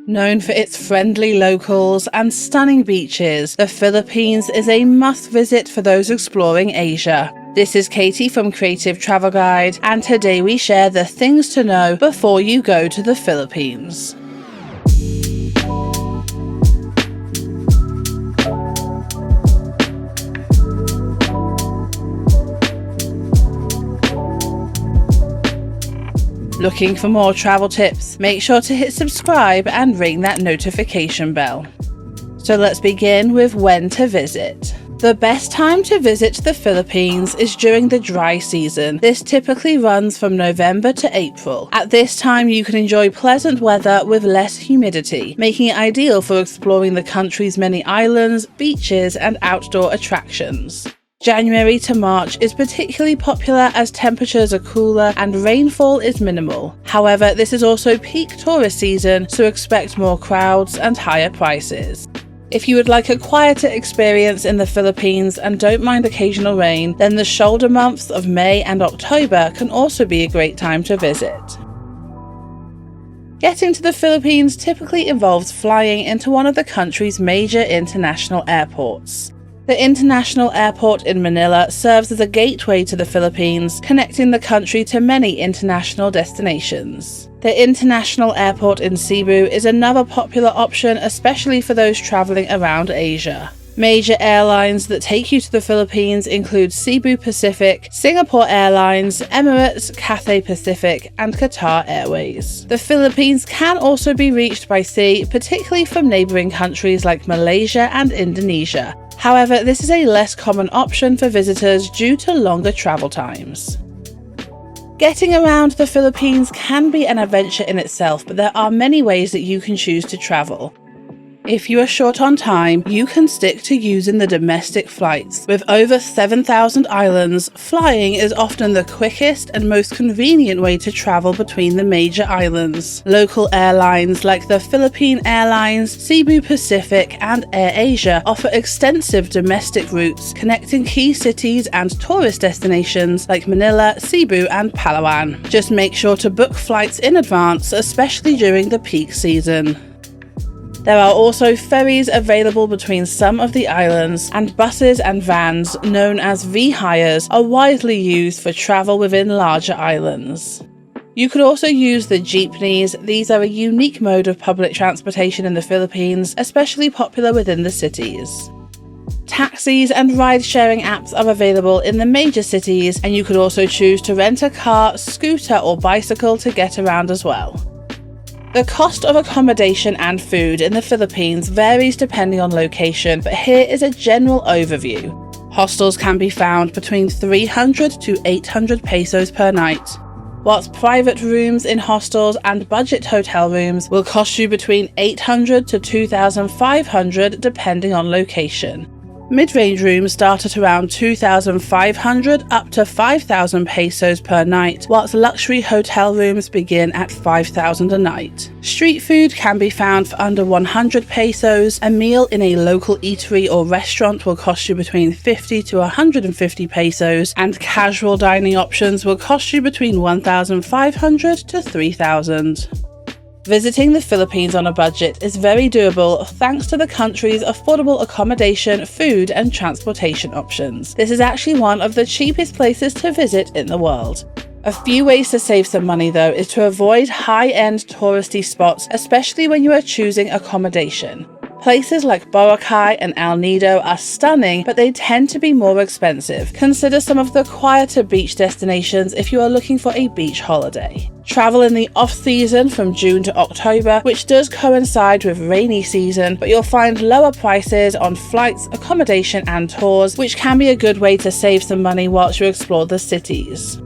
Known for its friendly locals and stunning beaches, the Philippines is a must-visit for those exploring Asia. This is Katie from Creative Travel Guide, and today we share the things to know before you go to the Philippines. Looking for more travel tips? Make sure to hit subscribe and ring that notification bell. So let's begin with when to visit. The best time to visit the Philippines is during the dry season. This typically runs from November to April. At this time, you can enjoy pleasant weather with less humidity, making it ideal for exploring the country's many islands, beaches, and outdoor attractions. January to March is particularly popular as temperatures are cooler and rainfall is minimal. However, this is also peak tourist season, so expect more crowds and higher prices. If you would like a quieter experience in the Philippines and don't mind occasional rain, then the shoulder months of May and October can also be a great time to visit. Getting to the Philippines typically involves flying into one of the country's major international airports. The International Airport in Manila serves as a gateway to the Philippines, connecting the country to many international destinations. The International Airport in Cebu is another popular option, especially for those traveling around Asia. Major airlines that take you to the Philippines include Cebu Pacific, Singapore Airlines, Emirates, Cathay Pacific, and Qatar Airways. The Philippines can also be reached by sea, particularly from neighbouring countries like Malaysia and Indonesia. However, this is a less common option for visitors due to longer travel times. Getting around the Philippines can be an adventure in itself, but there are many ways that you can choose to travel. If you are short on time, you can stick to using the domestic flights. With over 7,000 islands, flying is often the quickest and most convenient way to travel between the major islands. Local airlines like the Philippine Airlines, Cebu Pacific, and AirAsia offer extensive domestic routes connecting key cities and tourist destinations like Manila, Cebu, and Palawan. Just make sure to book flights in advance, especially during the peak season. There are also ferries available between some of the islands, and buses and vans, known as V-Hires, are widely used for travel within larger islands. You could also use the jeepneys. These are a unique mode of public transportation in the Philippines, especially popular within the cities. Taxis and ride-sharing apps are available in the major cities, and you could also choose to rent a car, scooter, or bicycle to get around as well. The cost of accommodation and food in the Philippines varies depending on location, but here is a general overview. Hostels can be found between 300 to 800 pesos per night, whilst private rooms in hostels and budget hotel rooms will cost you between 800 to 2,500 depending on location. Mid-range rooms start at around 2,500 up to 5,000 pesos per night, whilst luxury hotel rooms begin at 5,000 a night. Street food can be found for under 100 pesos. A meal in a local eatery or restaurant will cost you between 50 to 150 pesos, and casual dining options will cost you between 1,500 to 3,000. Visiting the Philippines on a budget is very doable thanks to the country's affordable accommodation, food, and transportation options. This is actually one of the cheapest places to visit in the world. A few ways to save some money though is to avoid high-end touristy spots, especially when you are choosing accommodation. Places like Boracay and El Nido are stunning, but they tend to be more expensive. Consider some of the quieter beach destinations if you are looking for a beach holiday. Travel in the off-season from June to October, which does coincide with rainy season, but you'll find lower prices on flights, accommodation, and tours, which can be a good way to save some money whilst you explore the cities.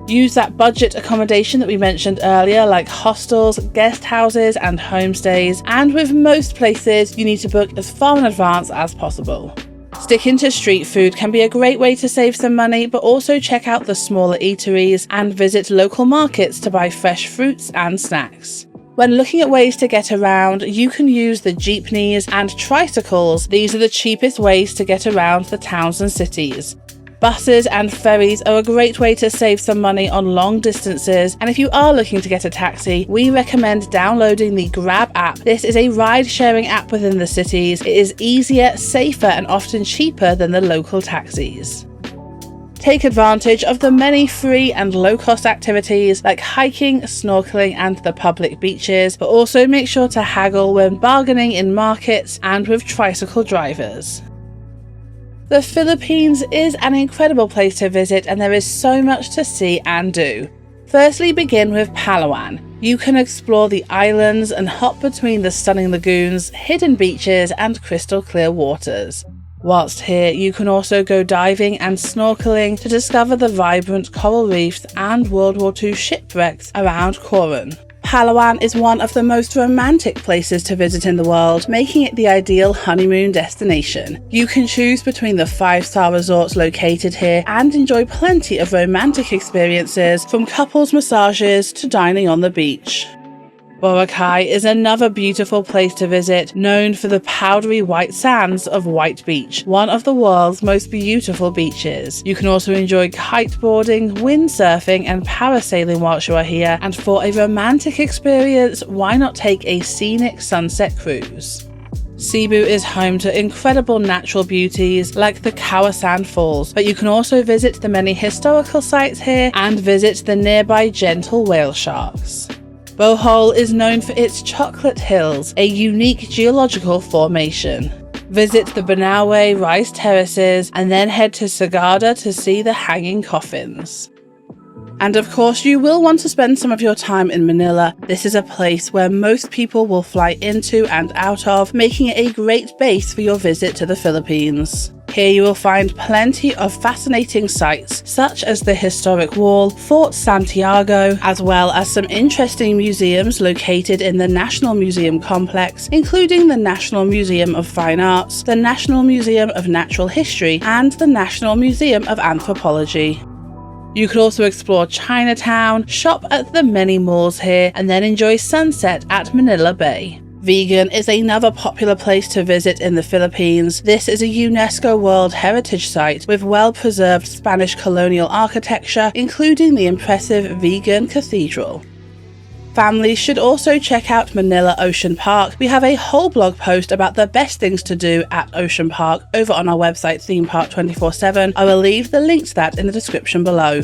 Use that budget accommodation that we mentioned earlier, like hostels, guest houses, and homestays, and with most places, you need to book as far in advance as possible. Sticking to street food can be a great way to save some money, but also check out the smaller eateries and visit local markets to buy fresh fruits and snacks. When looking at ways to get around, you can use the jeepneys and tricycles. These are the cheapest ways to get around the towns and cities. Buses and ferries are a great way to save some money on long distances, and if you are looking to get a taxi, we recommend downloading the Grab app. This is a ride-sharing app within the cities. It is easier, safer, and often cheaper than the local taxis. Take advantage of the many free and low-cost activities like hiking, snorkeling, and the public beaches, but also make sure to haggle when bargaining in markets and with tricycle drivers. The Philippines is an incredible place to visit, and there is so much to see and do. Firstly, begin with Palawan. You can explore the islands and hop between the stunning lagoons, hidden beaches, and crystal clear waters. Whilst here, you can also go diving and snorkeling to discover the vibrant coral reefs and World War II shipwrecks around Coron. Palawan is one of the most romantic places to visit in the world, making it the ideal honeymoon destination. You can choose between the 5-star resorts located here and enjoy plenty of romantic experiences, from couples massages to dining on the beach. Boracay is another beautiful place to visit, known for the powdery white sands of White Beach, one of the world's most beautiful beaches. You can also enjoy kiteboarding, windsurfing, and parasailing whilst you are here, and for a romantic experience, why not take a scenic sunset cruise? Cebu is home to incredible natural beauties like the Kawasan Falls, but you can also visit the many historical sites here and visit the nearby gentle whale sharks. Bohol is known for its chocolate hills, a unique geological formation. Visit the Banawe rice terraces and then head to Sagada to see the hanging coffins. And of course, you will want to spend some of your time in Manila. This is a place where most people will fly into and out of, making it a great base for your visit to the Philippines. Here you will find plenty of fascinating sights, such as the historic wall, Fort Santiago, as well as some interesting museums located in the National Museum complex, including the National Museum of Fine Arts, the National Museum of Natural History, and the National Museum of Anthropology. You could also explore Chinatown, shop at the many malls here, and then enjoy sunset at Manila Bay. Vigan is another popular place to visit in the Philippines. This is a UNESCO World Heritage Site with well-preserved Spanish colonial architecture, including the impressive Vigan Cathedral. Families should also check out Manila Ocean Park. We have a whole blog post about the best things to do at Ocean Park over on our website Theme Park 24/7. I will leave the link to that in the description below.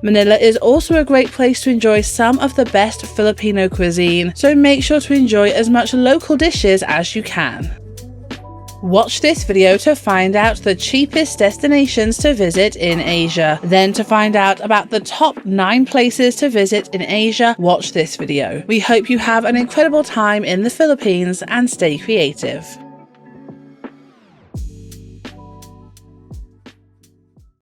Manila is also a great place to enjoy some of the best Filipino cuisine, so make sure to enjoy as much local dishes as you can. Watch this video to find out the cheapest destinations to visit in Asia. Then to find out about the top 9 places to visit in Asia, watch this video. We hope you have an incredible time in the Philippines and stay creative.